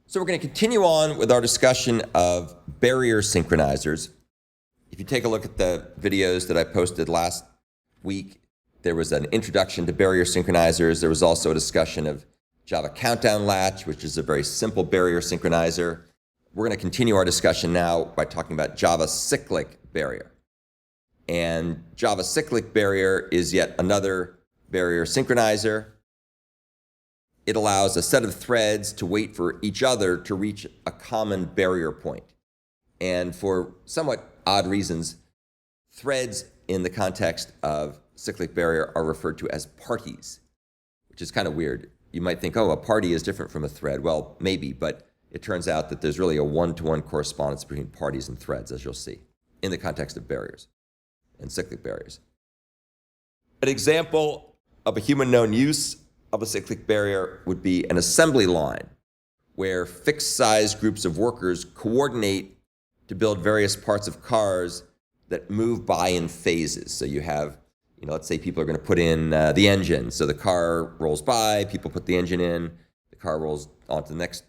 So we're going to continue on with our discussion of barrier synchronizers. If you take a look at the videos that I posted last week, there was an introduction to barrier synchronizers. There was also a discussion of Java countdown latch, which is a very simple barrier synchronizer. We're going to continue our discussion now by talking about Java CyclicBarrier. And Java CyclicBarrier is yet another barrier synchronizer. It allows a set of threads to wait for each other to reach a common barrier point. And for somewhat odd reasons, threads in the context of CyclicBarrier are referred to as parties, which is kind of weird. You might think, oh, a party is different from a thread. Well, maybe, but it turns out that there's really a one-to-one correspondence between parties and threads, as you'll see, in the context of barriers and cyclic barriers. An example of a human-known use of a cyclic barrier would be an assembly line where fixed-size groups of workers coordinate to build various parts of cars that move by in phases. So you have, let's say people are going to put in the engine. So the car rolls by, people put the engine in, the car rolls on to the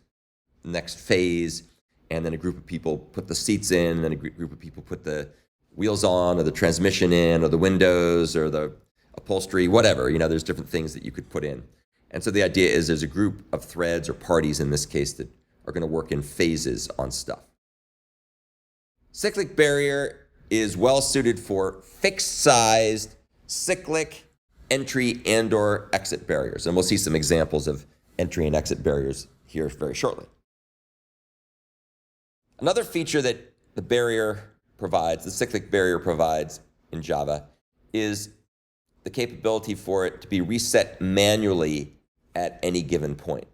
next phase, and then a group of people put the seats in, and then a group of people put the wheels on, or the transmission in, or the windows, or the upholstery, whatever. There's different things that you could put in. And so the idea is there's a group of threads or parties in this case that are going to work in phases on stuff. Cyclic barrier is well suited for fixed-sized cyclic entry and or exit barriers. And we'll see some examples of entry and exit barriers here very shortly. Another feature that the barrier provides, the cyclic barrier provides in Java, is the capability for it to be reset manually at any given point.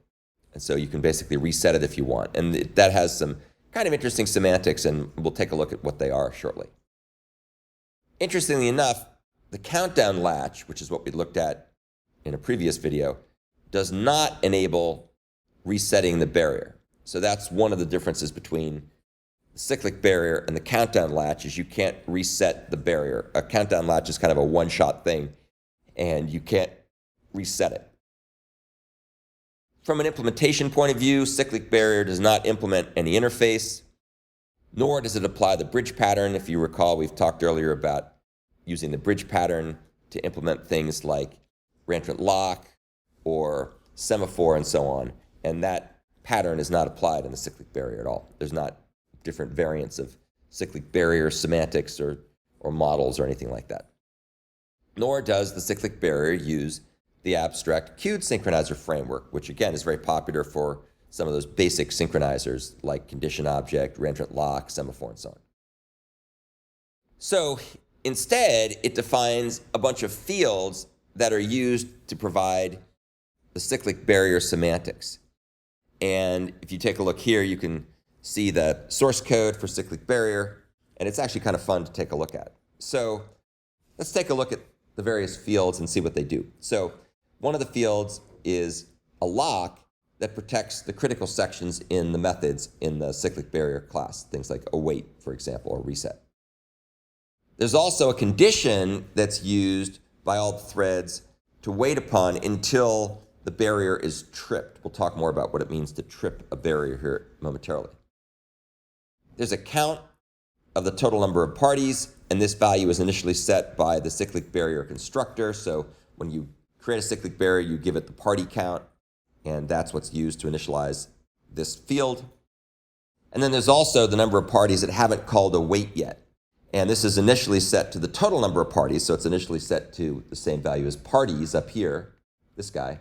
And so you can basically reset it if you want. And that has some kind of interesting semantics, and we'll take a look at what they are shortly. Interestingly enough, the countdown latch, which is what we looked at in a previous video, does not enable resetting the barrier. So that's one of the differences between the cyclic barrier and the countdown latch, is you can't reset the barrier. A countdown latch is kind of a one-shot thing, and you can't reset it. From an implementation point of view, cyclic barrier does not implement any interface, nor does it apply the bridge pattern. If you recall, we've talked earlier about using the bridge pattern to implement things like reentrant lock or semaphore and so on. And that pattern is not applied in the cyclic barrier at all. There's not different variants of cyclic barrier semantics or models or anything like that. Nor does the cyclic barrier use the abstract queued synchronizer framework, which again is very popular for some of those basic synchronizers like condition object, reentrant lock, semaphore, and so on. So instead, it defines a bunch of fields that are used to provide the cyclic barrier semantics. And if you take a look here, you can see the source code for cyclic barrier, and it's actually kind of fun to take a look at. So let's take a look at the various fields and see what they do. So one of the fields is a lock that protects the critical sections in the methods in the cyclic barrier class, things like await, for example, or reset. There's also a condition that's used by all the threads to wait upon until the barrier is tripped. We'll talk more about what it means to trip a barrier here momentarily. There's a count of the total number of parties, and this value is initially set by the cyclic barrier constructor. So when you create a cyclic barrier, you give it the party count, and that's what's used to initialize this field. And then there's also the number of parties that haven't called await yet. And this is initially set to the total number of parties, so it's initially set to the same value as parties up here, this guy.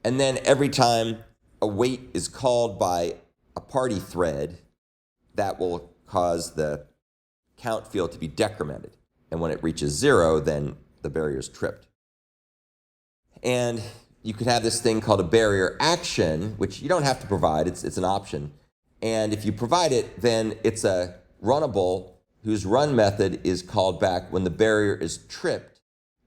And then every time await is called by a party thread, that will cause the count field to be decremented. And when it reaches 0, then the barrier is tripped. And you could have this thing called a barrier action, which you don't have to provide, it's an option. And if you provide it, then it's a runnable whose run method is called back when the barrier is tripped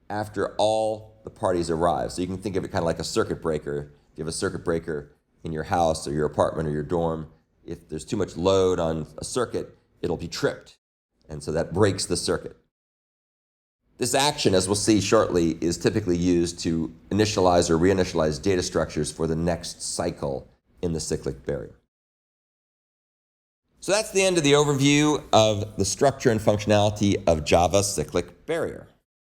after all the parties arrive. So you can think of it kind of like a circuit breaker. If you have a circuit breaker in your house or your apartment or your dorm, if there's too much load on a circuit, it'll be tripped. And so that breaks the circuit. This action, as we'll see shortly, is typically used to initialize or reinitialize data structures for the next cycle in the cyclic barrier. So that's the end of the overview of the structure and functionality of Java CyclicBarrier.